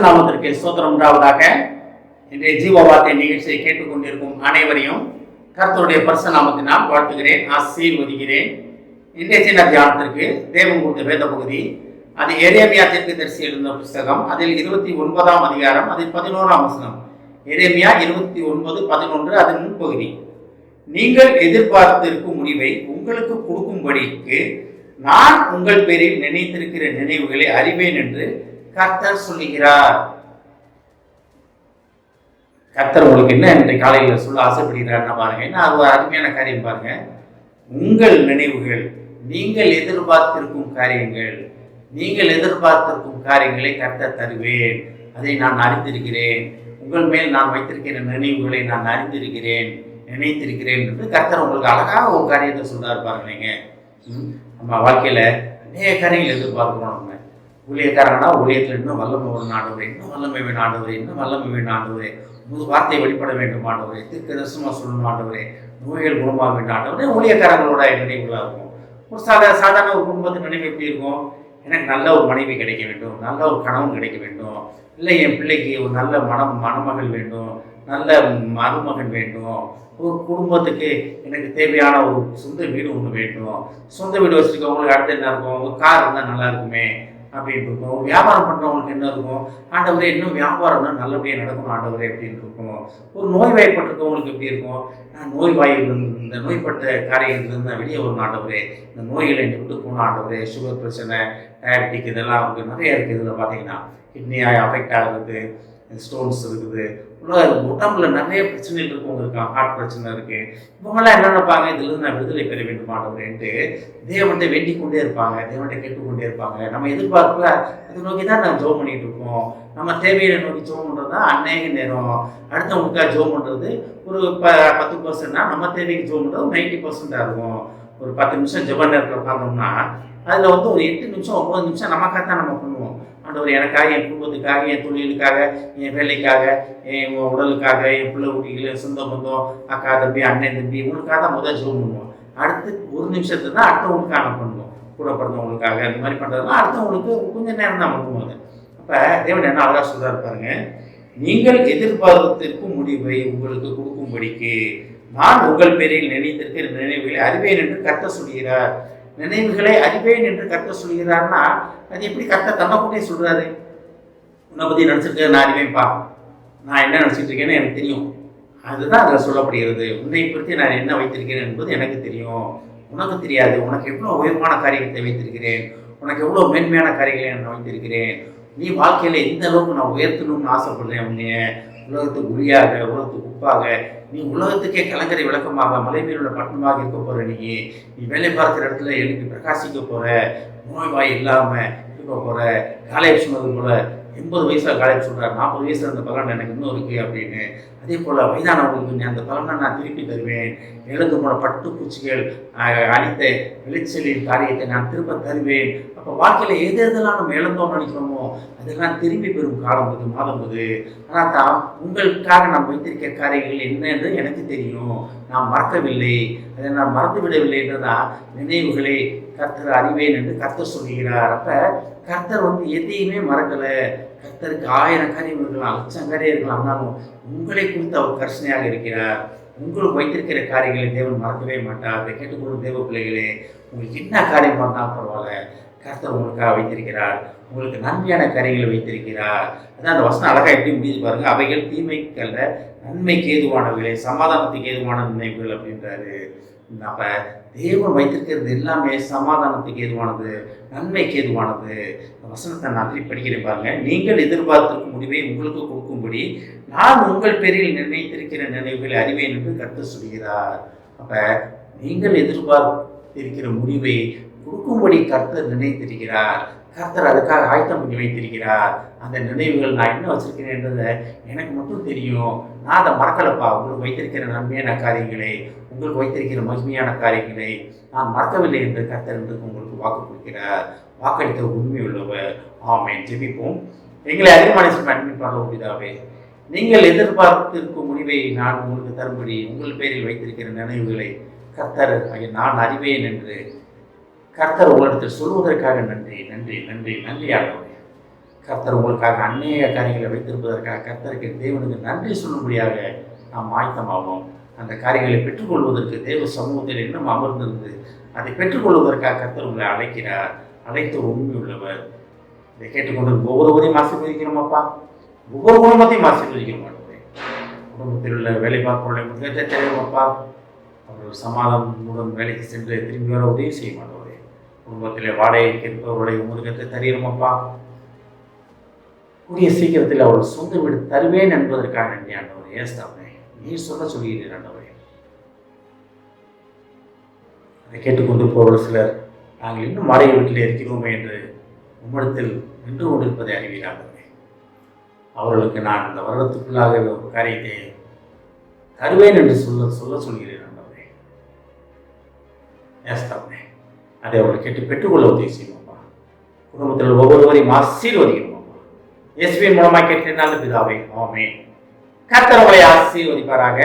நாமத்திற்கு ஸ்தோத்திரம் உண்டாவதாக. இன்றைய ஜீவ வார்த்தை நிகழ்ச்சியை கேட்டுக்கொண்டிருக்கும் அனைவரையும் கர்த்தருடைய பரிசுத்த நாமத்தினால் வாழ்த்துகிறேன், ஆசீர்வதிக்கிறேன். இன்றைய சின்ன தியானத்திற்கு தேவன் கொடுத்த வேத பகுதி, அது எரேமியா தீர்க்கதரிசி எழுதின புஸ்தகம். அதில் 29ஆம் அதிகாரம், அதில் 11ஆம் வசனம். எரேமியா 29:11 அதன் முன்பகுதி. நீங்கள் எதிர்பார்த்திருக்கும் முடிவை உங்களுக்கு கொடுக்கும்படிக்கு நான் உங்கள் பேரில் நினைத்திருக்கிற நினைவுகளை அறிவேன் என்று கர்த்தர் சொல்லுகிறார். கர்த்தர் உங்களுக்கு என்ன இன்றைய காலையில் சொல்ல ஆசைப்படுகிறார்னா பாருங்க, என்ன அது ஒரு அருமையான காரியம் பாருங்க. உங்கள் நினைவுகள், நீங்கள் எதிர்பார்த்திருக்கும் காரியங்கள், நீங்கள் எதிர்பார்த்திருக்கும் காரியங்களை கர்த்தர் தருவேன், அதை நான் அறிந்திருக்கிறேன். உங்கள் மேல் நான் வைத்திருக்கிற நினைவுகளை நான் அறிந்திருக்கிறேன், நினைத்திருக்கிறேன் என்று கர்த்தர் உங்களுக்கு அழகாக ஒரு காரியத்தை சொல்றாரு பாருங்க. நம்ம வாழ்க்கையில அநேக காரியங்கள் எதிர்பார்க்கிறோம். நம்ம ஊழியக்காரங்கன்னா ஊழியத்தில் இன்னும் வல்லமை வேணும் ஆண்டவரே, இன்னும் வல்லமை வேணும் ஆண்டவரே, இன்னும் வல்லமை வேணும் ஆண்டவரே, புது வார்த்தை வெளிப்பட வேண்டும் ஆண்டவரே, தீர்க்கதரிசனமா சொல்லணும் ஆண்டவரே, நோய்கள் குணமாக வேண்டும் ஆண்டவரே. ஊழியக்காரங்களோட நினைவுகளாக இருக்கும். ஒரு சாதாரண ஒரு குடும்பத்தின் நினைவு எப்படி இருக்கும்? எனக்கு நல்ல ஒரு மனைவி கிடைக்க வேண்டும், நல்ல ஒரு கணவன் கிடைக்க வேண்டும், இல்லை என் பிள்ளைக்கு ஒரு நல்ல மணமகள் வேண்டும், நல்ல மருமகன் வேண்டும், ஒரு குடும்பத்துக்கு எனக்கு தேவையான ஒரு சொந்த வீடு ஒன்று வேண்டும். சொந்த வீடு வச்சுருக்கவங்களுக்கு அடுத்து என்ன இருக்கும்? ஒரு கார் இருந்தால் நல்லா இருக்குமே அப்படின்னு இருக்கும். வியாபாரம் பண்ணுறவங்களுக்கு என்ன இருக்கும்? ஆண்டவரே இன்னும் வியாபாரம் தான் நல்லபடியாக நடக்கணும் ஆண்டவரே அப்படின்னு இருக்கும். ஒரு நோய் வாய்ப்பட்டிருக்கவங்களுக்கு எப்படி இருக்கும்? நான் நோய்வாயிலிருந்து, இந்த நோய்பட்ட காரியத்திலிருந்து நான் வெளியே வரும் ஆண்டவரே, இந்த நோய்களை என்னை விட்டு போகணும் ஆண்டவரே. சுகர் பிரச்சனை, டயபெட்டிக், இதெல்லாம் அவங்களுக்கு நிறைய இருக்குது. இதில் பார்த்தீங்கன்னா கிட்னி அஃபெக்ட் ஆகுது, ஸ்டோன்ஸ் இருக்குது, உடம்புல நிறைய பிரச்சனைகள் இருக்கவங்க இருக்காங்க, ஹார்ட் பிரச்சனை இருக்குது. இவங்கெல்லாம் என்ன நினைப்பாங்க? இதுலேருந்து நான் விடுதலை பெற வேண்டும் ஆண்டவரேன்ட்டு தேவன்கிட்ட வேண்டிக் கொண்டே இருப்பாங்க, தேவன்கிட்ட கேட்டுக்கொண்டே இருப்பாங்க. நம்ம எதிர்பார்ப்பு அதை நோக்கி தான் நம்ம ஜோம் பண்ணிகிட்டு இருக்கோம். நம்ம தேவையை நோக்கி ஜோம் பண்ணுறது தான் அநேக நேரம். அடுத்தவங்களுக்காக ஜோம் பண்ணுறது ஒரு 10%, நம்ம தேவைக்கு ஜோம் பண்ணுறது 90% இருக்கும். ஒரு 10 நிமிஷம் ஜெப நேரத்தில் உட்காந்தோம்னா அதில் வந்து ஒரு 8 நிமிஷம் 9 நிமிஷம் நமக்காக தான் நம்ம பண்ணுவோம். ஆண்டவர் எனக்காக, என் குடும்பத்துக்காக, என் தொழிலுக்காக, என் வேலைக்காக, என் உடலுக்காக, என் பிள்ளை குட்டிகள், சொந்த பந்தம், அக்கா தம்பி, அண்ணன் தம்பி, இவங்களுக்காக தான் முதல் ஜோம் பண்ணுவோம். அடுத்து 1 நிமிஷத்துக்கு தான் அடுத்தவங்களுக்காக நம்ம பண்ணுவோம். கூட பிறந்தவங்களுக்காக அந்த மாதிரி பண்ணுறதுனா அடுத்தவங்களுக்கு கொஞ்சம் நேரம் தான் பண்ணுவோம். அது அப்போ தேவன் என்ன அழகாக சொல்கிறாரு பாருங்க, நீங்கள் எதிர்பார்த்திருக்கும் முடிவை உங்களுக்கு கொடுக்கும்படிக்கு நான் உங்கள் பேரில் நினைத்திருக்கிற நினைவுகளை அறிவேன் என்று கர்த்தர் சொல்கிறார். நினைவுகளை அறிவேன் என்று கர்த்தர் சொல்கிறார்னா அது எப்படி கர்த்தர் தன்னைக்குள்ளே சொல்றாரு? உன்னை பற்றி நினச்சிருக்க நான் அறிவேன்ப்பா, நான் என்ன நினச்சிட்டு இருக்கேன்னு எனக்கு தெரியும், அதுதான் அதில் சொல்லப்படுகிறது. உன்னை பற்றி நான் என்ன வைத்திருக்கிறேன் என்பது எனக்கு தெரியும், உனக்கு தெரியாது. உனக்கு எவ்வளோ உயர்வான காரியத்தை வைத்திருக்கிறேன், உனக்கு எவ்வளோ மேன்மையான காரியங்களை நான் வைத்திருக்கிறேன். நீ வாழ்க்கையில் எந்த அளவுக்கு நான் உயர்த்தணும்னு ஆசைப்படுறேன். உன்னைய உலகத்துக்கு ஒளியாக, உலகத்துக்கு உப்பாக, நீ உலகத்துக்கே கலங்கரை விளக்கமாக, மலை மேல் உள்ள பட்டணமாக இருக்க போகிற. நீ வேலை பார்க்குற இடத்துல எழுப்பி பிரகாசிக்க போகிற, நோய்வாய் இல்லாமல் இருக்க போகிற. காலேஜ் சொன்னது போல் 80 வயசில் காலேஜ் சொல்கிறார், 40 வயசில் அந்த பலன் எனக்கு இன்னும் இருக்குது அப்படின்னு. அதே போல் வயதானவங்களுக்கு அந்த பலனை நான் திருப்பி தருவேன். எழுந்து போன பட்டு பூச்சிகள் அளித்த விளைச்சலின் காரியத்தை நான் திரும்ப தருவேன். அப்போ வாழ்க்கையில் எது எதெல்லாம் நம்ம இழந்தோம்னு நினைக்கிறோமோ அதெல்லாம் திரும்பி பெறும் காலம் இது, மாதம் இது. ஆனால் தான் உங்களுக்காக நான் வைத்திருக்க காரியங்கள் என்ன என்று எனக்கு தெரியும், நான் மறக்கவில்லை, அதை நான் மறந்து விடவில்லை என்றுதான் நினைவுகளை கர்த்தர் அறிவேன் என்று கர்த்தர் சொல்கிறார். அப்போ கர்த்தர் வந்து எதையுமே மறக்கலை. கர்த்தருக்கு 1000 காரியம் இருக்கலாம், 1,00,000 காரியம் இருக்கலாம், ஆனாலும் உங்களை குறித்து அவர் கர்சனையாக இருக்கிறார். உங்களுக்கு வைத்திருக்கிற காரியங்களை தேவன் மறக்கவே மாட்டார். அதை கேட்டுக்கொள்ளும் தேவ பிள்ளைகளே, உங்களுக்கு என்ன காரியம் இருந்தாலும் பரவாயில்ல, கர்த்தர் உங்களுக்காக வைத்திருக்கிறார், உங்களுக்கு நன்மையான காரியங்களை வைத்திருக்கிறார். அதான் அந்த வசனம் அழகாக எப்படி முடியுது பாருங்க, அவைகள் தீமைக்கல்ல நன்மைக்கு ஏதுவானவைகளே, சமாதானத்துக்கு ஏதுவான நினைவுகள் அப்படின்றாரு. அப்போ தேவன் வைத்திருக்கிறது எல்லாமே சமாதானத்துக்கு ஏதுவானது, நன்மைக்கு ஏதுவானது. இந்த வசனத்தை நான் படிக்கிறேன் பாருங்க. நீங்கள் எதிர்பார்த்திருக்கும் முடிவை உங்களுக்கு கொடுக்கும்படி நான் உங்கள் பேரில் நிர்ணயித்திருக்கிற நினைவுகளை அறிவேன் என்று கர்த்தர் சொல்கிறார். அப்போ நீங்கள் எதிர்பார்த்திருக்கிற முடிவை கொடுக்கும்படி கர்த்தர் நினைத்திருக்கிறார். கர்த்தர் அதுக்காக ஆயத்தம் பண்ணி வைத்திருக்கிறார். அந்த நினைவுகள் நான் என்ன வச்சிருக்கிறேன் என்றதை எனக்கு மட்டும் தெரியும். நான் அதை மறக்கலப்பா. உங்களுக்கு வைத்திருக்கிற நன்மையான காரியங்களை, உங்களுக்கு வைத்திருக்கிற மகிமையான காரியங்களை நான் மறக்கவில்லை என்று கர்த்தர் என்று உங்களுக்கு வாக்கு கொடுக்கிறார். வாக்களித்த உண்மை உள்ளவர். ஆமென். ஜெபிப்போம். எங்களை அதிகமான அட்மிட் பண்ண பிதாவே, நீங்கள் எதிர்பார்த்திருக்கும் முடிவை நான் உங்களுக்கு தரும்படி உங்கள் பேரில் வைத்திருக்கிற நினைவுகளை கர்த்தர் நான் அறிவேன் என்று கர்த்தர் உங்களிடத்தில் சொல்வதற்காக நன்றி, நன்றி, நன்றி, நன்றி ஆண்டவரே. கர்த்தர் உங்களுக்காக அநேக காரியங்களை வைத்திருப்பதற்காக கர்த்தருக்கு தேவனுக்கு நன்றி சொல்லும்படியாக நாம் ஆயத்தமாவோம். அந்த காரியங்களை பெற்றுக்கொள்வதற்கு தேவ சமூகத்தில் இன்னும் அமர்ந்திருந்து அதை பெற்றுக்கொள்வதற்காக கர்த்தர் உங்களை அழைக்கிறார். அழைத்து உண்மை உள்ளவர். இதை கேட்டுக்கொண்டு ஒவ்வொருவரையும் ஆசீர்வதிக்கிறோமாப்பா. ஒவ்வொரு குடும்பத்தையும் ஆசீர்வதிக்க மாட்டோம். குடும்பத்தில் உள்ள வேலை பார்ப்பவர்களை முன்னேற்ற தெரியுமாப்பா. அவர்கள் சமாதானமுடன் வேலைக்கு சென்று திரும்பி வர உதவி செய்ய மாட்டோம். குடும்பத்தில் வாடகைக்கு இருப்பவருடைய முருகத்தை தருகிறோமாப்பா. கூடிய சீக்கிரத்தில் அவர்கள் சொந்த வீடு தருவேன் என்பதற்காக நன்றி ஆண்டவரே. ஏஸ்தாவே நீர் சொல்ல சொல்கிறீர் ஆண்டவரே. அதை கேட்டுக்கொண்டு போவர் சிலர் நாங்கள் இன்னும் வாடகை வீட்டில் இருக்கிறோமே என்று உம்மிடத்தில் நின்று கொண்டிருப்பதை அறிவீராகவே. அவர்களுக்கு நான் இந்த வருடத்துக்குள்ளாக ஒரு காரியத்தை தருவேன் என்று சொல்ல சொல்கிறேன் ஆண்டவரே. ஏஸ்தாவே அதை அவர்கள் கேட்டு பெற்றுக்கொள்ள உதவி செய்வோம்ப்பா. குடும்பத்தில் ஒவ்வொருவரையும் ஆசீர்வதிக்கிறோம். இயேசுவின் மூலமாக கேட்கிறேன் நல்ல பிதாவே. ஆமென். கர்த்தர் உங்களை ஆசீர்வதிப்பாராக.